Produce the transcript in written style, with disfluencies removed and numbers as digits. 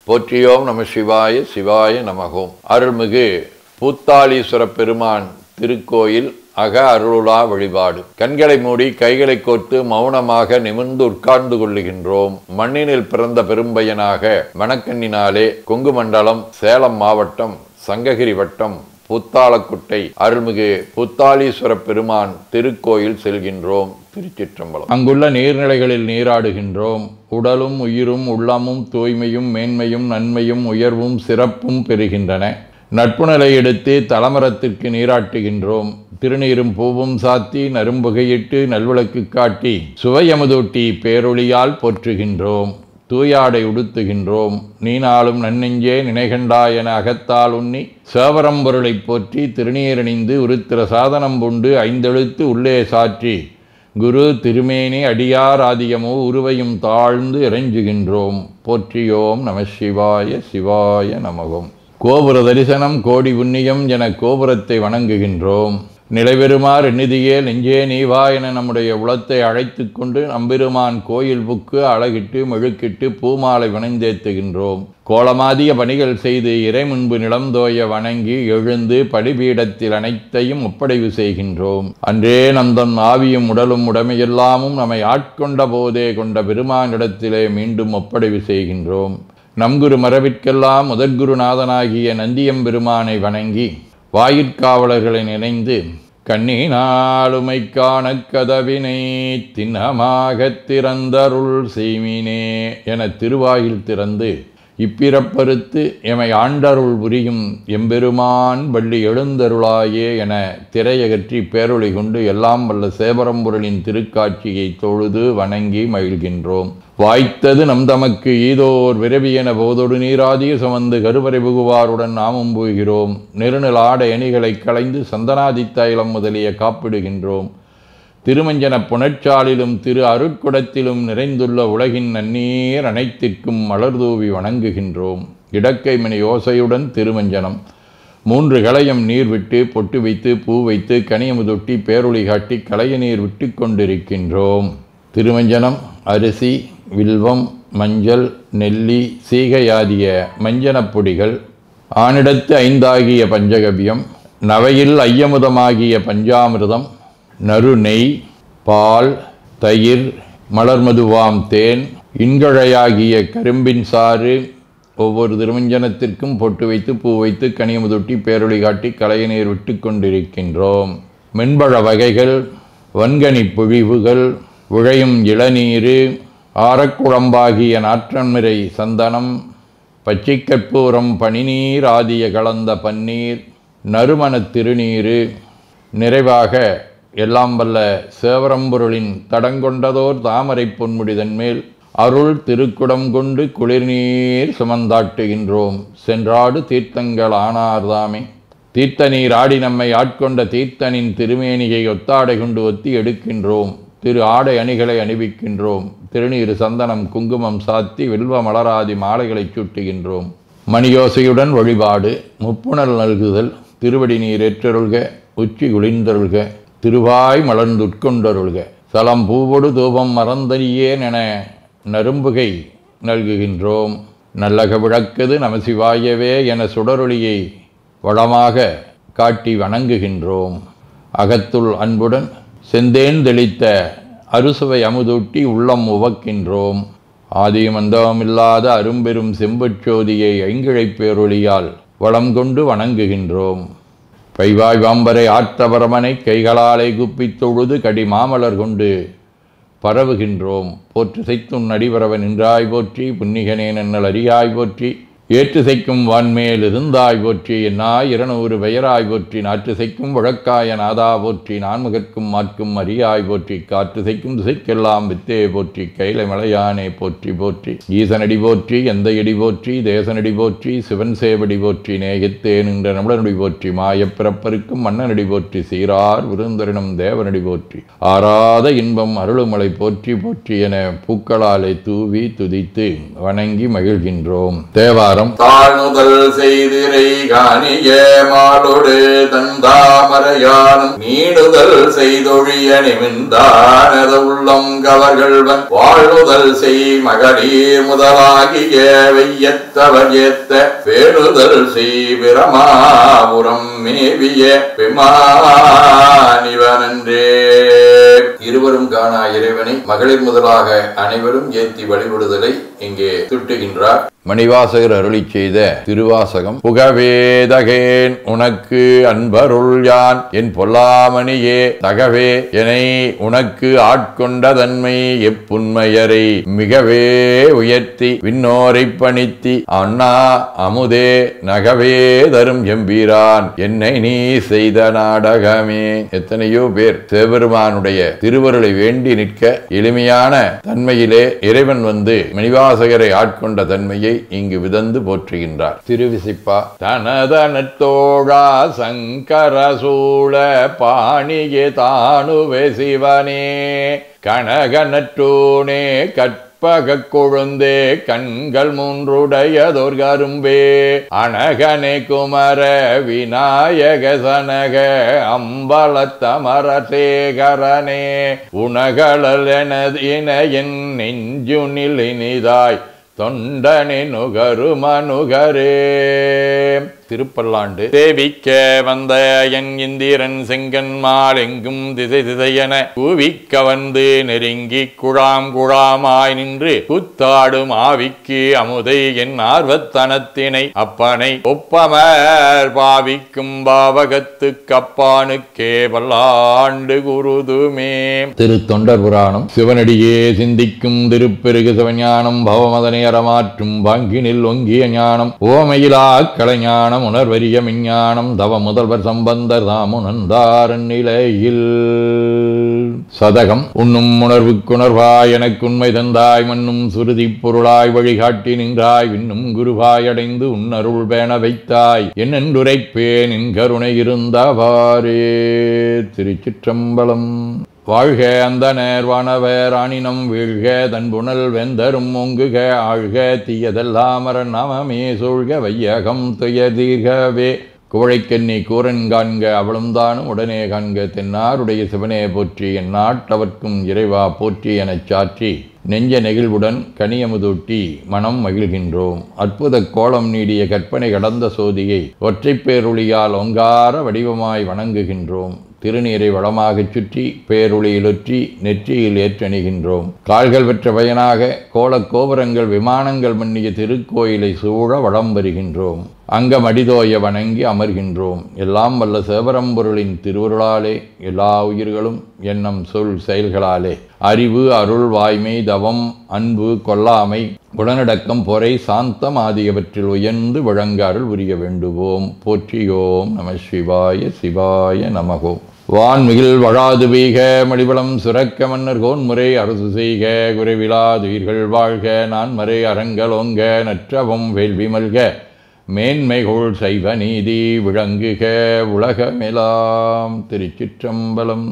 போற்றியோம் நம சிவாய சிவாய நமகோம். அருள்மிகு பூத்தாளீஸ்வர பெருமான் திருக்கோயில் அக அருளுலா வழிபாடு. கண்களை மூடி கைகளை கோர்த்து மௌனமாக நிமிர்ந்து உட்கார்ந்து கொள்ளுகின்றோம். மண்ணினில் பிறந்த பெரும்பயனாக மணக்கண்ணினாலே கொங்கு மண்டலம் சேலம் மாவட்டம் சங்ககிரி வட்டம் புத்தாளக்குட்டை அருள்மிகு புத்தாளீஸ்வர பெருமான் திருக்கோயில் செல்கின்றோம். திருச்சிற்றம்பலம். அங்குள்ள நீர்நிலைகளில் நீராடுகின்றோம். உடலும் உயிரும் உள்ளமும் தூய்மையும் மேன்மையும் நன்மையும் உயர்வும் சிறப்பும் பெறுகின்றன. நட்புநிலை எடுத்து தலமரத்திற்கு நீராட்டுகின்றோம். திருநீரும் பூவும் சாத்தி நரும்புகையிட்டு நல்விளக்கு காட்டி சுவையமுதூட்டி பேரொளியால் போற்றுகின்றோம். தூயாடை உடுத்துகின்றோம். நீனாலும் நன்னெஞ்சே நினைகண்டா என அகத்தால் உண்ணி சேவரம்பொருளை போற்றி திருநீரணிந்து உருத்திர சாதனம் பூண்டு ஐந்தெழுத்து உள்ளே சாற்றி குரு திருமேனி அடியார் ஆதியமோ உருவையும் தாழ்ந்து இறைஞ்சுகின்றோம். போற்றியோம் நம சிவாய சிவாய நமகோம். கோபுர தரிசனம் கோடி புண்ணியம் என கோபுரத்தை வணங்குகின்றோம். நிலைபெறுமாறு நிதியே நெஞ்சே நீவா என நம்முடைய உளத்தை அழைத்து கொண்டு நம்பெருமான் கோயில் புக்கு அழகிட்டு மெழுக்கிட்டு பூமாலை வணந்தேத்துகின்றோம். கோலமாதிய பணிகள் செய்து இறை முன்பு நிலந்தோய வணங்கி எழுந்து படிபீடத்தில் அனைத்தையும் ஒப்படைவு செய்கின்றோம். அன்றே நந்தன் ஆவியும் உடலும் உடமையெல்லாமும் நம்மை ஆட்கொண்ட போதே கொண்ட பெருமானிடத்திலே மீண்டும் ஒப்படைவு செய்கின்றோம். நம்குரு மரபிற்கெல்லாம் முதற்குருநாதனாகிய நந்தியம்பெருமானை வணங்கி வாயிற்காவலர்களை நினைந்து கண்ணினாலுமை காண கதவினை திண்ணமாகத் திறந்தருள் செய்மினே என திருவாயில் திறந்து இப்பிறப்பறுத்து எமை ஆண்டருள் புரியும் எம்பெருமான் வள்ளி எழுந்தருளாயே என திரையகற்றி பேரொளி கொண்டு எல்லாம் வல்ல சேவரம்பொருளின் திருக்காட்சியை தொழுது வணங்கி மகிழ்கின்றோம். வாய்த்தது நம் தமக்கு ஈதோர் விரவியென போதொடு நீராதிய சுமந்து கருவறை புகுவாருடன் நாமும் போகிறோம். நெருநல் ஆடை அணிகளை களைந்து சந்தனாதி தைலம் முதலிய காப்பிடுகின்றோம். திருமஞ்சன புனற்சாலிலும் திரு அருட்குடத்திலும் நிறைந்துள்ள உலகின் நன்னீர் அனைத்திற்கும் மலர்தூவி வணங்குகின்றோம். இடக்கைமணி ஓசையுடன் திருமஞ்சனம் 3 களையம் நீர் விட்டு பொட்டு வைத்து பூ வைத்து கனியமுதொட்டி பேரொளி காட்டி களைய நீர் விட்டு கொண்டிருக்கின்றோம். திருமஞ்சனம் அரிசி வில்வம் மஞ்சள் நெல்லி சீகையாதிய மஞ்சனப் பொடிகள் ஆனிடத்து 5 ஆகிய பஞ்சகவ்யம் நவையில் ஐயமுதமாகிய பஞ்சாமிர்தம் நறு நெய் பால் தயிர் மலர்மதுவாம் தேன் இன்கழையாகிய கரும்பின் சாறு ஒவ்வொரு திருமஞ்சனத்திற்கும் பொட்டு வைத்து பூ வைத்து கனியமுதொட்டி பேரொளி காட்டி களைய நீர் விட்டு கொண்டிருக்கின்றோம். மென்பழ வகைகள் வன்கனி பொழிவுகள் உழையும் இளநீர் ஆரக்குழம்பாகிய நாற்றன்மிரை சந்தனம் பச்சைக்கற்பூரம் பனிநீர் ஆதிய கலந்த பன்னீர் நறுமணத் திருநீர் நிறைவாக எல்லாம் வல்ல சேவரம்பொருளின் தடங்கொண்டதோர் தாமரை பொன்முடிதன் மேல் அருள் திருக்குடம் கொண்டு குளிர்நீர் சுமந்தாட்டுகின்றோம். சென்றாடு தீர்த்தங்கள் ஆனார்தாமே தீர்த்த நீர் ஆடி நம்மை ஆட்கொண்ட தீர்த்தனின் திருமேனியை ஒத்தாடை கொண்டு ஒத்தி எடுக்கின்றோம். திரு ஆடை அணிகளை அணிவிக்கின்றோம். திருநீர் சந்தனம் குங்குமம் சாத்தி வில்வ மலராதி மாலைகளை சூட்டுகின்றோம். மணியோசையுடன் வழிபாடு. முப்புணல் நல்குதல். திருவடி நீர் ஏற்றருள்க உச்சி குளிர்ந்தருள்க திருவாய் மலர்ந்துட்கொண்டருள்க சலம் பூவொடு தூபம் மறந்தறியேன் என நரும்புகை நல்குகின்றோம். நல்லக விளக்குது நமசிவாயவே என சுடரொளியை வளமாக காட்டி வணங்குகின்றோம். அகத்துள் அன்புடன் செந்தேன் தெளித்த அறுசுவை அமுதூட்டி உள்ளம் உவக்கின்றோம். ஆதியும் அந்தமில்லாத அரும்பெரும் செம்பச்சோதியை ஐங்கிழைப் பேரொளியால் வளம் கொண்டு வணங்குகின்றோம். பைவாய் வாம்பரை ஆற்றபரமனை கைகளாலை குப்பித் தொழுது கடி மாமலர் கொண்டு பரவுகின்றோம். போற்று செய்துன் அடிபரவ நின்றாய் போற்றி புன்னிகனே நன்னல் அறியாய் போற்றி ஏற்று செய்க்கும் வான்மேல் இருந்தாய் போற்றி என்னாய் 200 பெயராய் போற்றி நாற்று செய்க்கும் வழக்காய நாதா போற்றி நான்முகற்கும் மாற்கும் அறியாய் போற்றி காற்று செய்க்கும் திசைக்கெல்லாம் வித்தே போற்றி கைலை மலையானே போற்றி போற்றி ஈசனடி போற்றி எந்த எடி போற்றி தேசனடி போற்றி சிவன் சேவடி போற்றி நேயத்தே நின்ற நம்மளனடி போற்றி மாயப்பிறப்பருக்கும் மன்னனடி போற்றி சீரார் விருந்தரினம் தேவனடி போற்றி ஆராத இன்பம் அருளுமலை போற்றி போற்றி என பூக்களாலை தூவி துதித்து வணங்கி மகிழ்கின்றோம். தேவார தேவாரம். தாழ்நுதல் செய்திரை காணிய மாலோடு தந்தாமரையானும் மீனுதல் செய்தொழிய நிமிந்தானத உள்ளம் கவர்கள்வன் வாழ்நுதல் செய் மகளிர் முதலாகிய வெய்யத்தவர் ஏத்த பேணுதல் செய் பிரமாபுரம் மேவிய பெமானிவனன்றே. இருவரும் காணா இறைவனை மகளிர் முதலாக அனைவரும் ஏத்தி வழிபடுதலை இங்கே சுட்டுகின்றார். மணிவாசகர் அருளி செய்த திருவாசகம். புகவேதகேன் உனக்கு அன்பருள் யான் என் பொல்லாமணியே தகவே எனை உனக்கு ஆட்கொண்ட தன்மை எப்புண்மையரை மிகவே உயர்த்தி விண்ணோரை பணித்தி அண்ணா அமுதே நகவே தரும் எம்பீரான் என்னை நீ செய்த நாடகமே. எத்தனையோ பேர் சிவபெருமானுடைய திருவருளை வேண்டி நிற்க எளிமையான தன்மையிலே இறைவன் வந்து மணிவாசகரை ஆட்கொண்ட தன்மையை இங்கு விதந்து போற்றுகின்றார். திருவிசிப்பா. தனதனத்தோழா சங்கர சூழ பாணியே தானுவே சிவனே கனகனற்றோனே கற்பக கொழுந்தே கண்கள் மூன்றுடையதோர் கரும்பே அனகனே குமர விநாயக சனக அம்பலத்தமர சேகரனே உனகளல் எனது இணையன் நெஞ்சுனில் இனிதாய் தொண்டனே நுகரு மனுகரே. திருப்பல்லாண்டு. தேவிக்க வந்த என் இந்திரன் செங்கன்மால் எங்கும் திசை திசையென கூவிக்க வந்து நெருங்கி குழாம் குழாமாய் நின்று குத்தாடும் ஆவிக்கு அமுதை என் ஆர்வத்தனத்தினை அப்பனை ஒப்பமர் பாவிக்கும் பாவகத்து கப்பானுக்கே பல்லாண்டு குருதுமே. திரு தொண்டர் புராணம். சிவனடியே சிந்திக்கும் திருப்பெருகு சிவஞானம் பவமதனை அறமாற்றும் வாங்கினில் ஒங்கிய ஞானம் ஓமையிலா கலைஞானம் உணர்வரிய விஞ்ஞானம் தவ முதல்வர் சம்பந்தர் தாமுணர்ந்தாரன் நிலையில். சதகம். உண்ணும் உணர்வுக்குணர்வாய் எனக்கு உண்மை தந்தாய் மண்ணும் சுருதி பொருளாய் வழிகாட்டி நின்றாய் விண்ணும் குருவாய் அடைந்து உன்னருள் பேண வைத்தாய் என்னென்றுரைப்பேன் என் கருணை இருந்தவாறே. திருச்சிற்றம்பலம். வாழ்க அந்த நேர்வானவர் ஆணினம் வீழ்க தன்புணல் வெந்தரும் ஒங்குக ஆழ்க தீயதெல்லாமர நாமமே சூழ்க வையகம் துயதீர்கவே. குவழைக்கண்ணி கூரன் காண்க அவளும் தானும் உடனே காண்க தென்னாருடைய சிவனே போற்றி என் நாட்டவர்க்கும் இறைவா போற்றி எனச் சாற்றி நெஞ்ச நெகிழ்வுடன் கனியமுதூட்டி மனம் மகிழ்கின்றோம். அற்புத கோலம் நீடிய கற்பனை கடந்த சோதியை ஒற்றைப் பேருளியால் ஒங்கார வடிவமாய் வணங்குகின்றோம். திருநீரை வளமாகச் சுற்றி பேருளியிலொற்றி நெற்றியில் ஏற்றணிகின்றோம். கால்கள் பெற்ற பயனாக கோலக் கோபுரங்கள் விமானங்கள் மன்னிய திருக்கோயிலை சூழ வளம் வருகின்றோம். அங்கமடிதோய வணங்கி அமர்கின்றோம். எல்லாம் வல்ல சிவபரம்பொருளின் திருவருளாலே எல்லா உயிர்களும் எண்ணம் சொல் செயல்களாலே அறிவு அருள் வாய்மை தவம் அன்பு கொல்லாமை குணநடக்கம் பொறை சாந்தம் ஆகியவற்றில் உயர்ந்து வழங்க அருள் புரிய வேண்டுவோம். போற்றியோம் நம சிவாய சிவாய நமகோம். வான்மிகில் வழாது வீக மடிவளம் சுரக்க மன்னர் கோன்முறை அரசு செய்க குறைவிலாதுயிர்கள் வாழ்க நான்மறை அறங்கலோங்க நற்றவம் வேள்வி மல்க மேன்மைகோள் சைவ நீதி விளங்குக உலகமெலாம். திருச்சிற்றம்பலம்.